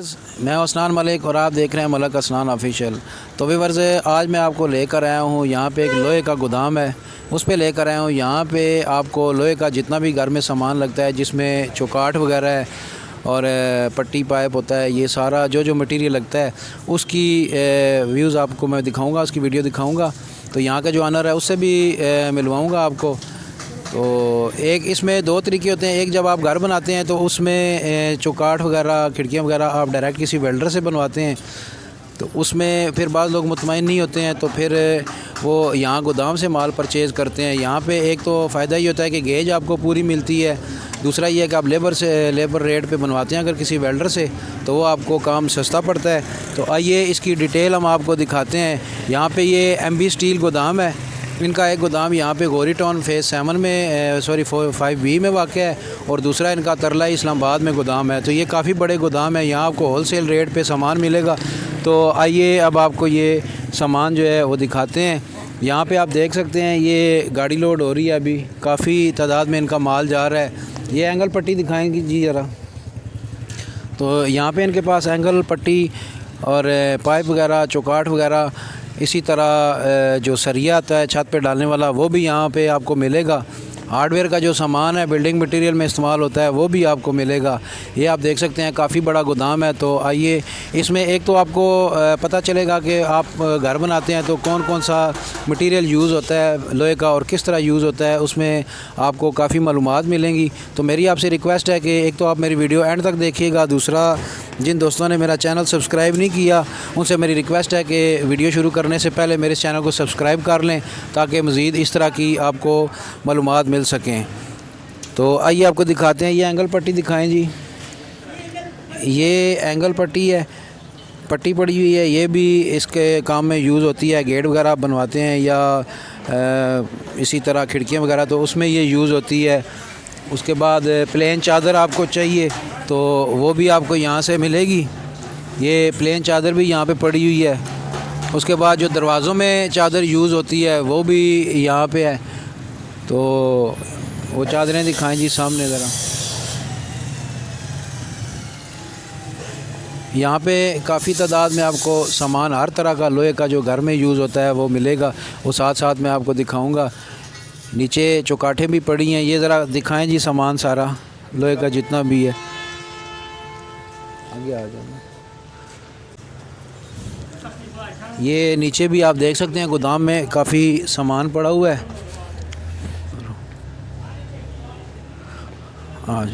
मैं हसनान मलिक और आप देख रहे हैं मलिक हसनान ऑफिशियल। तो व्यूअर्स, आज मैं आपको लेकर आया हूँ यहाँ पे एक लोहे का गोदाम है, उस पे लेकर आया हूँ। यहाँ पे आपको लोहे का जितना भी घर में सामान लगता है, जिसमें चौकाठ वगैरह है और पट्टी पाइप होता है, ये सारा जो जो मटेरियल लगता है उसकी व्यूज़ आपको मैं दिखाऊँगा, उसकी वीडियो दिखाऊँगा। तो यहाँ का जो ऑनर है उससे भी मिलवाऊँगा आपको। तो एक इसमें दो तरीके होते हैं। एक, जब आप घर बनाते हैं तो उसमें चौकाठ वगैरह खिड़कियाँ वगैरह आप डायरेक्ट किसी वेल्डर से बनवाते हैं, तो उसमें फिर बाद लोग मुतमईन नहीं होते हैं, तो फिर वो यहाँ गोदाम से माल परचेज़ करते हैं। यहाँ पे एक तो फ़ायदा ये होता है कि गेज आपको पूरी मिलती है, दूसरा ये है कि आप लेबर रेट पे बनवाते हैं अगर किसी वेल्डर से, तो वो आपको काम सस्ता पड़ता है। तो आइए इसकी डिटेल हम आपको दिखाते हैं। यहाँ पे ये MB स्टील गोदाम है। इनका एक गोदाम यहाँ पे गोरी टाउन फेज़ 7 में 5B में वाक़ है, और दूसरा इनका तरला इस्लामाबाद में गोदाम है। तो ये काफ़ी बड़े गोदाम है, यहाँ आपको होलसेल रेट पे सामान मिलेगा। तो आइए अब आपको ये सामान जो है वो दिखाते हैं। यहाँ पे आप देख सकते हैं ये गाड़ी लोड हो रही है, अभी काफ़ी तादाद में इनका माल जा रहा है। ये एंगल पट्टी दिखाएंगी जी ज़रा। तो यहाँ पे इनके पास एंगल पट्टी और पाइप वगैरह, चौकाठ वगैरह, इसी तरह जो सरिया आता है छत पे डालने वाला, वो भी यहाँ पे आपको मिलेगा। हार्डवेयर का जो सामान है, बिल्डिंग मटेरियल में इस्तेमाल होता है, वो भी आपको मिलेगा। ये आप देख सकते हैं काफ़ी बड़ा गोदाम है। तो आइए इसमें एक तो आपको पता चलेगा कि आप घर बनाते हैं तो कौन कौन सा मटेरियल यूज़ होता है लोहे का और किस तरह यूज़ होता है, उसमें आपको काफ़ी मालूमात मिलेंगी। तो मेरी आपसे रिक्वेस्ट है कि एक तो आप मेरी वीडियो एंड तक देखिएगा, दूसरा जिन दोस्तों ने मेरा चैनल सब्सक्राइब नहीं किया उनसे मेरी रिक्वेस्ट है कि वीडियो शुरू करने से पहले मेरे चैनल को सब्सक्राइब कर लें, ताकि मज़ीद इस तरह की आपको मालूमात मिल सकें। तो आइए आपको दिखाते हैं। ये एंगल पट्टी दिखाएं जी। ये एंगल पट्टी है, पट्टी पड़ी हुई है, ये भी इसके काम में यूज़ होती है। गेट वगैरह आप बनवाते हैं या इसी तरह खिड़कियाँ वगैरह, तो उसमें ये यूज़ होती है। उसके बाद प्लेन चादर आपको चाहिए तो वो भी आपको यहाँ से मिलेगी। ये प्लेन चादर भी यहाँ पे पड़ी हुई है। उसके बाद जो दरवाज़ों में चादर यूज़ होती है वो भी यहाँ पे है। तो वो चादरें दिखाएं जी सामने ज़रा। यहाँ पे काफ़ी तादाद में आपको सामान हर तरह का लोहे का जो घर में यूज़ होता है वो मिलेगा, वो साथ साथ मैं आपको दिखाऊंगा। नीचे चौकाठें भी पड़ी हैं, ये ज़रा दिखाएं जी सामान सारा लोहे का जितना भी है। आगे आ जाना। ये नीचे भी आप देख सकते हैं गोदाम में काफ़ी सामान पड़ा हुआ है। आज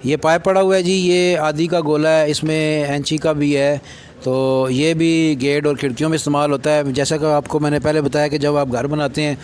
ये पाइप पड़ा हुआ है जी, ये आधी का गोला है, इसमें इंची का भी है। तो ये भी गेट और खिड़कियों में इस्तेमाल होता है। जैसा कि आपको मैंने पहले बताया कि जब आप घर बनाते हैं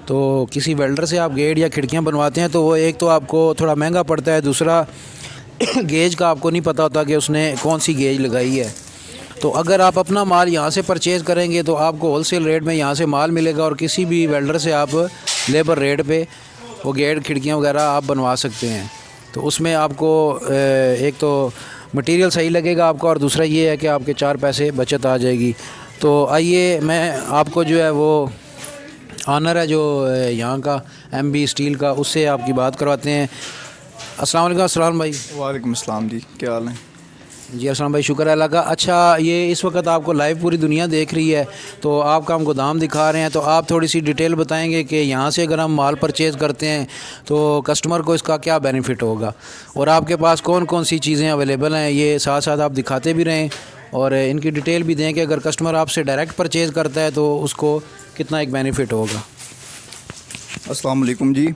तो किसी वेल्डर से आप गेट या खिड़कियां बनवाते हैं, तो वो एक तो आपको थोड़ा महंगा पड़ता है, दूसरा गेज का आपको नहीं पता होता कि उसने कौन सी गेज लगाई है। तो अगर आप अपना माल यहाँ से परचेज़ करेंगे तो आपको होलसेल रेट में यहाँ से माल मिलेगा, और किसी भी वेल्डर से आप लेबर रेट पे वो गेट खिड़कियाँ वगैरह आप बनवा सकते हैं। तो उसमें आपको एक तो मटेरियल सही लगेगा आपका, और दूसरा ये है कि आपके 4 पैसे बचत आ जाएगी। तो आइए मैं आपको जो है वो ऑनर है जो यहाँ का MB स्टील का, उससे आपकी बात करवाते हैं। अस्सलाम वालेकुम अस्सलाम भाई। वालेकुम अस्सलाम जी, क्या हाल है जी? अस्सलाम भाई, शुक्र है अल्लाह का। अच्छा, ये इस वक्त आपको लाइव पूरी दुनिया देख रही है, तो आपका हम गोदाम दिखा रहे हैं, तो आप थोड़ी सी डिटेल बताएंगे कि यहाँ से अगर हम माल परचेज़ करते हैं तो कस्टमर को इसका क्या बेनिफिट होगा, और आपके पास कौन कौन सी चीज़ें अवेलेबल हैं, ये साथ साथ आप दिखाते भी रहें और इनकी डिटेल भी दें कि अगर कस्टमर आपसे डायरेक्ट परचेज़ करता है तो उसको कितना एक बेनिफिट होगा। अस्सलाम वालेकुम जी।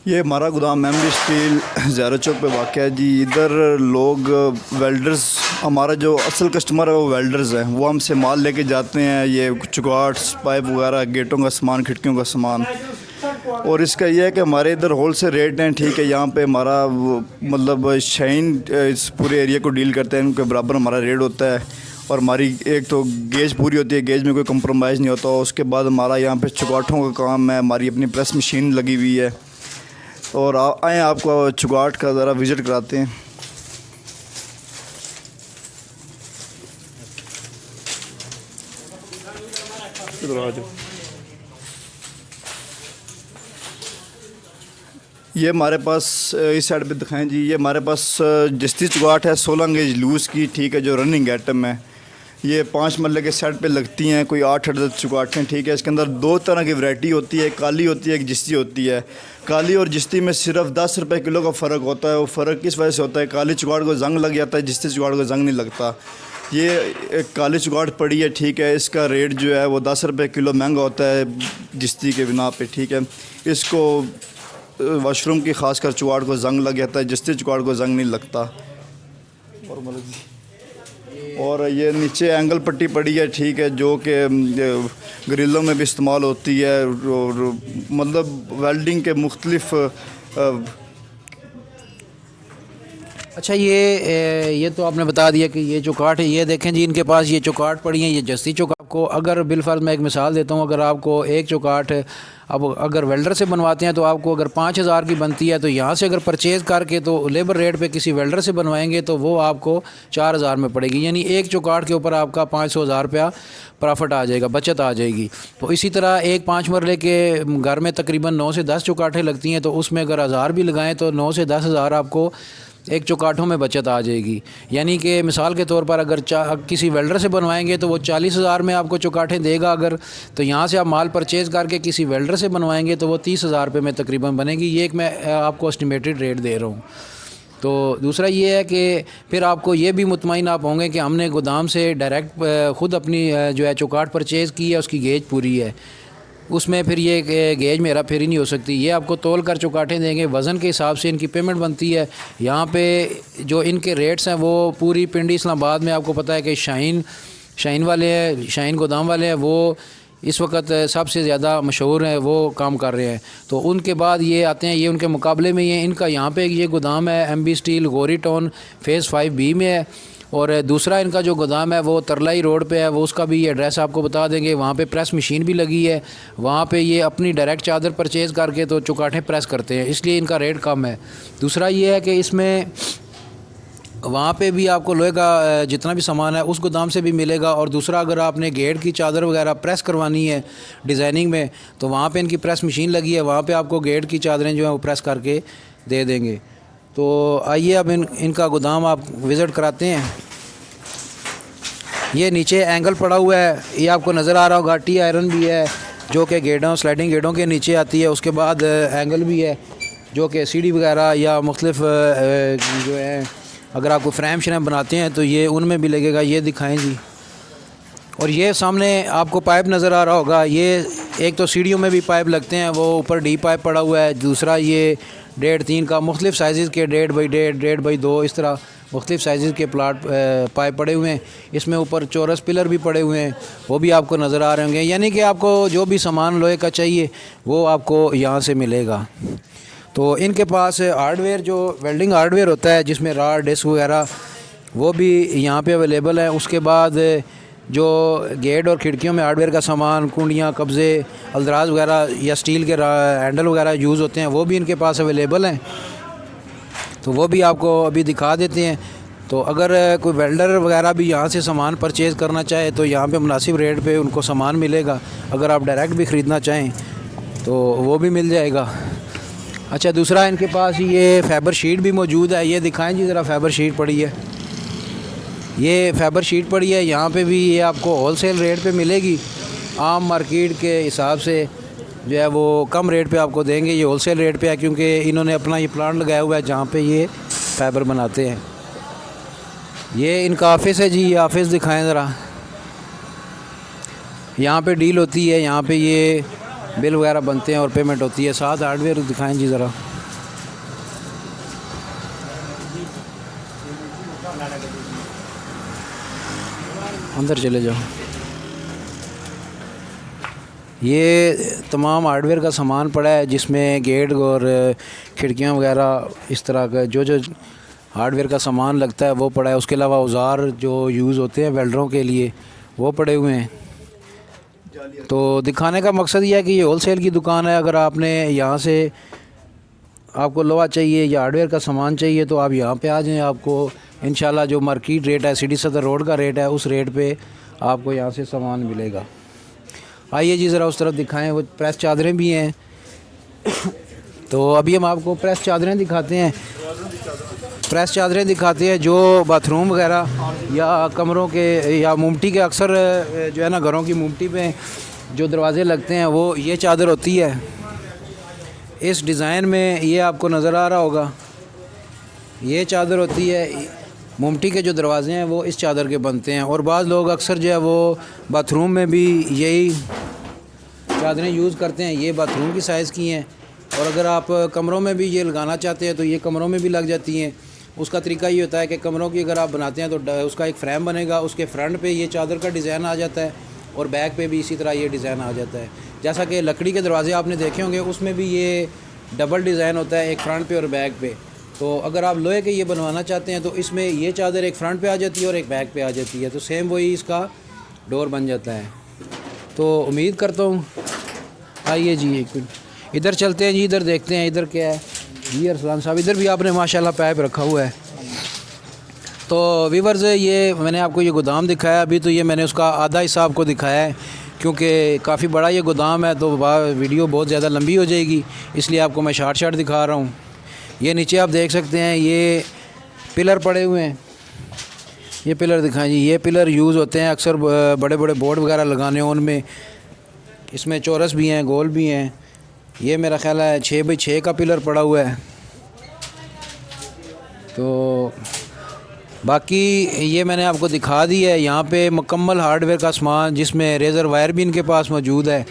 ये हमारा गोदाम MB स्टील ज़ारा चौक पे वाक़ है जी। इधर लोग वेल्डर्स, हमारा जो असल कस्टमर है वो वेल्डर्स है, वो हमसे माल लेके जाते हैं, ये चौकाठ पाइप वगैरह, गेटों का सामान, खिड़कियों का सामान। और इसका यह है कि हमारे इधर होलसेल रेट हैं, ठीक है। यहाँ पे हमारा मतलब शाइन इस पूरे एरिया को डील करते हैं, उनके बराबर हमारा रेट होता है। और हमारी एक तो गेज पूरी होती है, गेज में कोई कंप्रोमाइज़ नहीं होता। उसके बाद हमारा यहाँ पे चौकाठों का काम है, हमारी अपनी प्रेस मशीन लगी हुई है। और आए आपको चौकाठ का ज़रा विज़िट कराते हैं। ये हमारे पास इस साइड पे दिखाएं जी, ये हमारे पास जिस्ती चुगाट है 16 गेज लूज़ की, ठीक है, जो रनिंग आइटम है। ये 5 मरले के सेट पे लगती हैं, कोई 8 अदद चुगाटें, ठीक है। इसके अंदर 2 तरह की वैरायटी होती है, एक काली होती है, एक जिस्ती होती है। काली और जिस्ती में सिर्फ 10 रुपये किलो का फ़र्क होता है। वो फ़र्क किस वजह से होता है? काली चुगाट को जंग लग जाता है, जिस्ती चुगाट को जंग नहीं लगता। ये एक काली चुगाट पड़ी है, ठीक है, इसका रेट जो है वो 10 रुपये किलो महंगा होता है जिस्ती के बिना पे, ठीक है। इसको वाशरूम की खासकर चुगाट को जंग लग जाता है, जिस्ती चुगाट को जंग नहीं लगता। और ये नीचे एंगल पट्टी पड़ी है, ठीक है, जो कि ग्रिलों में भी इस्तेमाल होती है और मतलब वेल्डिंग के मुख्तलिफ। अच्छा, ये तो आपने बता दिया कि ये चौकाट है। ये देखें जी, इनके पास ये चौकाट पड़ी है, ये जस्ती चौकाट को, अगर बिलफर्ज मैं एक मिसाल देता हूँ, अगर आपको एक चौकाट अब अगर वेल्डर से बनवाते हैं तो आपको अगर 5000 की बनती है, तो यहाँ से अगर परचेज़ करके तो लेबर रेट पे किसी वेल्डर से बनवाएंगे तो वो आपको 4000 में पड़ेगी, यानी एक चौकाट के ऊपर आपका 500,000 रुपया प्रॉफिट आ जाएगा, बचत आ जाएगी। तो इसी तरह एक 5 मरले के घर में तकरीबन 9 से 10 चौकाटें लगती हैं, तो उसमें अगर 1000 भी लगाएँ तो 9 से 10,000 आपको एक चौकाठों में बचत आ जाएगी। यानी कि मिसाल के तौर पर अगर किसी वेल्डर से बनवाएंगे तो वो 40,000 में आपको चौकाठें देगा, अगर तो यहाँ से आप माल परचेज़ करके किसी वेल्डर से बनवाएंगे तो वो 30,000 रुपये में तकरीबन बनेगी। ये एक मैं आपको एस्टिमेटेड रेट दे रहा हूँ। तो दूसरा ये है कि फिर आपको ये भी मुतमईन आप होंगे कि हमने गोदाम से डायरेक्ट ख़ुद अपनी जो है चौकाट परचेज़ की है, उसकी गेज पूरी है, उसमें फिर ये गेज मेरा फिर ही नहीं हो सकती। ये आपको तोल कर चौकाटें देंगे, वज़न के हिसाब से इनकी पेमेंट बनती है। यहाँ पे जो इनके रेट्स हैं वो पूरी पिंडी इस्लामाबाद में आपको पता है कि शाइन वाले हैं, शाइन गोदाम वाले हैं, वो इस वक्त सबसे ज़्यादा मशहूर हैं, वो काम कर रहे हैं। तो उनके बाद ये आते हैं, ये उनके मुकाबले में ये इनका यहाँ पे ये गोदाम है MB स्टील गोरी टाउन फ़ेज़ 5B में है। और दूसरा इनका जो गोदाम है वो तरलाई रोड पे है, वो उसका भी एड्रेस आपको बता देंगे। वहाँ पे प्रेस मशीन भी लगी है, वहाँ पे ये अपनी डायरेक्ट चादर परचेज़ करके तो चौकाठें प्रेस करते हैं, इसलिए इनका रेट कम है। दूसरा ये है कि इसमें वहाँ पे भी आपको लोहे का जितना भी सामान है उस गोदाम से भी मिलेगा। और दूसरा, अगर आपने गेट की चादर वगैरह प्रेस करवानी है डिज़ाइनिंग में, तो वहाँ पे इनकी प्रेस मशीन लगी है, वहाँ पे आपको गेट की चादरें जो हैं वो प्रेस करके दे देंगे। तो आइए अब इनका गोदाम आप विज़िट कराते हैं। ये नीचे एंगल पड़ा हुआ है, ये आपको नज़र आ रहा होगा। टी आयरन भी है जो कि गेटों स्लाइडिंग गेटों के नीचे आती है। उसके बाद एंगल भी है जो कि सीढ़ी वगैरह या मुख्तलिफ जो है अगर आपको फ्रेम श्रेम बनाते हैं तो ये उनमें भी लगेगा। ये दिखाएं जी। और ये सामने आपको पाइप नज़र आ रहा होगा, ये एक तो सीढ़ियों में भी पाइप लगते हैं, वो ऊपर डी पाइप पड़ा हुआ है। दूसरा ये 1.5-3 का मुख्तलिफ साइज़ के 1.5 बाई 1.5, 1.5 बाई 2 इस तरह मुख्तलिफ साइज़ के प्लाट पाइप पड़े हुए हैं। इसमें ऊपर चौरस पिलर भी पड़े हुए हैं, वो भी आपको नज़र आ रहे होंगे। यानी कि आपको जो भी सामान लोहे का चाहिए वो आपको यहाँ से मिलेगा। तो इनके पास हार्डवेयर जो वेल्डिंग हार्डवेयर होता है जिसमें राड डिस्क वगैरह वो भी यहाँ पे अवेलेबल है। उसके बाद जो गेट और खिड़कियों में हार्डवेयर का सामान, कुंडियाँ, कब्ज़े, अलदराज वगैरह या स्टील के हैंडल वगैरह यूज़ होते हैं, वो भी इनके पास अवेलेबल हैं। तो वो भी आपको अभी दिखा देते हैं। तो अगर कोई वेल्डर वगैरह भी यहाँ से सामान परचेज़ करना चाहे तो यहाँ पे मुनासिब रेट पे उनको सामान मिलेगा। अगर आप डायरेक्ट भी ख़रीदना चाहें तो वो भी मिल जाएगा। अच्छा, दूसरा इनके पास ये फाइबर शीट भी मौजूद है। ये दिखाएं जी ज़रा, फाइबर शीट पड़ी है, ये फाइबर शीट पड़ी है। यहाँ पे भी ये आपको होलसेल रेट पे मिलेगी। आम मार्केट के हिसाब से जो है वो कम रेट पे आपको देंगे। ये होलसेल रेट पे है क्योंकि इन्होंने अपना ये प्लांट लगाया हुआ है जहाँ पे ये फाइबर बनाते हैं। ये इनका ऑफिस है जी, ये ऑफिस दिखाएं ज़रा। यहाँ पे डील होती है, यहाँ पे ये बिल वगैरह बनते हैं और पेमेंट होती है। साथ हार्डवेयर दिखाएं जी ज़रा। अंदर चले जाओ। ये तमाम हार्डवेयर का सामान पड़ा है जिसमें गेट और खिड़कियाँ वगैरह इस तरह का जो हार्डवेयर का सामान लगता है वो पड़ा है। उसके अलावा औज़ार जो यूज़ होते हैं वेल्डरों के लिए वो पड़े हुए हैं। तो दिखाने का मकसद ये है कि ये होलसेल की दुकान है। अगर आपने यहाँ से आपको लोहा चाहिए या हार्डवेयर का सामान चाहिए तो आप यहाँ पे आ जाएं। आपको इंशाल्लाह जो मार्केट रेट है, सिटी सदर रोड का रेट है, उस रेट पे आपको यहाँ से सामान मिलेगा। आइए जी ज़रा उस तरफ दिखाएं। वो प्रेस चादरें भी हैं तो अभी हम आपको प्रेस चादरें दिखाते हैं, प्रेस चादरें दिखाते हैं जो बाथरूम वगैरह या कमरों के या मुमटी के, अक्सर जो है ना घरों की मुमटी पे जो दरवाज़े लगते हैं वो ये चादर होती है। इस डिज़ाइन में ये आपको नज़र आ रहा होगा, ये चादर होती है। मुमटी के जो दरवाज़े हैं वो इस चादर के बनते हैं और बाज़ लोग अक्सर जो है वो बाथरूम में भी यही चादरें यूज़ करते हैं। ये बाथरूम की साइज़ की हैं और अगर आप कमरों में भी ये लगाना चाहते हैं तो ये कमरों में भी लग जाती हैं। उसका तरीका ये होता है कि कमरों की अगर आप बनाते हैं तो उसका एक फ्रेम बनेगा, उसके फ्रंट पे ये चादर का डिज़ाइन आ जाता है और बैक पे भी इसी तरह ये डिज़ाइन आ जाता है। जैसा कि लकड़ी के दरवाजे आपने देखे होंगे उसमें भी ये डबल डिज़ाइन होता है, एक फ्रंट पे और बैक पे। तो अगर आप लोहे के ये बनवाना चाहते हैं तो इसमें ये चादर एक फ्रंट पे आ जाती है और एक बैक पे आ जाती है, तो सेम वही इसका डोर बन जाता है। तो उम्मीद करता हूँ, आइए जी एक मिनट इधर चलते हैं जी, इधर देखते हैं इधर क्या है जी। अरसलान साहब इधर भी आपने माशाल्लाह पाइप रखा हुआ है। तो व्यूअर्स ये मैंने आपको ये गोदाम दिखाया, अभी तो ये मैंने उसका आधा हिस्सा आपको दिखाया है क्योंकि काफ़ी बड़ा ये गोदाम है तो वीडियो बहुत ज़्यादा लंबी हो जाएगी, इसलिए आपको मैं शार्ट दिखा रहा हूँ। ये नीचे आप देख सकते हैं ये पिलर पड़े हुए हैं, ये पिलर दिखाएं जी। ये पिलर यूज़ होते हैं अक्सर बड़े बड़े बोर्ड वगैरह लगाने उनमें, इसमें चौरस भी हैं गोल भी हैं। ये मेरा ख्याल है 6x6 का पिलर पड़ा हुआ है। तो बाकी ये मैंने आपको दिखा दी है। यहाँ पे मुकम्मल हार्डवेयर का सामान जिसमें रेज़र वायर भी इनके पास मौजूद है,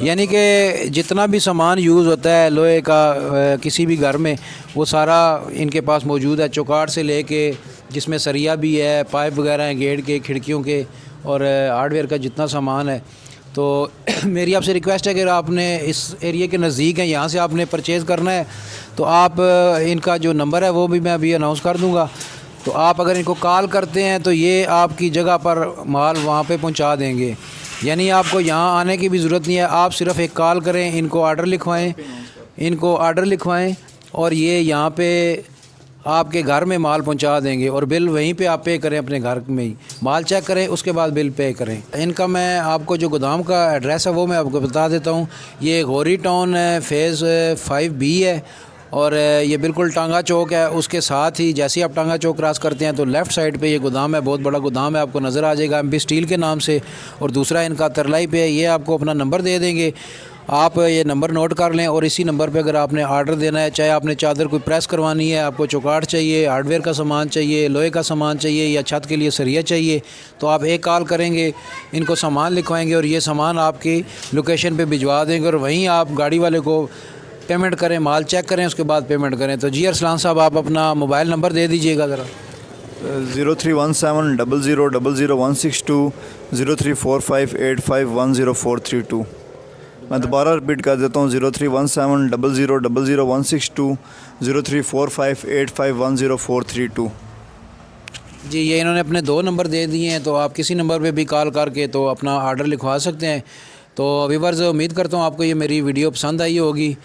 यानी कि जितना भी सामान यूज़ होता है लोहे का किसी भी घर में वो सारा इनके पास मौजूद है। चौकाट से लेके जिसमें सरिया भी है, पाइप वगैरह हैं गेट के, खिड़कियों के, और हार्डवेयर का जितना सामान है। तो मेरी आपसे रिक्वेस्ट है कि अगर आपने इस एरिया के नज़दीक हैं, यहाँ से आपने परचेज़ करना है तो आप इनका जो नंबर है वो भी मैं अभी अनाउंस कर दूँगा। तो आप अगर इनको कॉल करते हैं तो ये आपकी जगह पर माल वहाँ पे पहुँचा देंगे, यानी आपको यहाँ आने की भी ज़रूरत नहीं है। आप सिर्फ़ एक कॉल करें, इनको ऑर्डर लिखवाएं और ये यहाँ पे आपके घर में माल पहुँचा देंगे और बिल वहीं पे आप पे करें, अपने घर में ही माल चेक करें उसके बाद बिल पे करें। इनका मैं आपको जो गोदाम का एड्रेस है वो मैं आपको बता देता हूँ। ये घोरी टाउन फ़ेज़ 5B है और ये बिल्कुल टांगा चौक है। उसके साथ ही जैसे ही आप टांगा चौक क्रॉस करते हैं तो लेफ़्ट साइड पे ये गोदाम है, बहुत बड़ा गोदाम है, आपको नज़र आ जाएगा MP स्टील के नाम से। और दूसरा इनका तरलाई पे है। ये आपको अपना नंबर दे देंगे, आप ये नंबर नोट कर लें और इसी नंबर पे अगर आपने ऑर्डर देना है, चाहे आपने चादर कोई प्रेस करवानी है, आपको चौकाट चाहिए, हार्डवेयर का सामान चाहिए, लोहे का सामान चाहिए या छत के लिए सरिया चाहिए, तो आप एक कॉल करेंगे, इनको सामान लिखवाएंगे और ये सामान आपकी लोकेशन पे भिजवा देंगे और वहीं आप गाड़ी वाले को पेमेंट करें, माल चेक करें, उसके बाद पेमेंट करें। तो जी अरसलान साहब आप अपना मोबाइल नंबर दे दीजिएगा ज़रा। 0317000162 0345851042। मैं दोबारा रिपीट कर देता हूँ 0317000162 0345851042। जी ये इन्होंने अपने 2 नंबर दे दिए हैं, तो आप किसी नंबर पे भी कॉल करके तो अपना ऑर्डर लिखवा सकते हैं। तो व्यूअर्स उम्मीद करता हूँ आपको ये मेरी वीडियो पसंद आई होगी।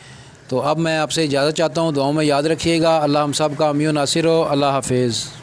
तो अब मैं आपसे इजाज़त चाहता हूँ, दुआओं में याद रखिएगा। अल्लाह हम सब का अमीन नासिर हो। अल्लाह हाफिज़।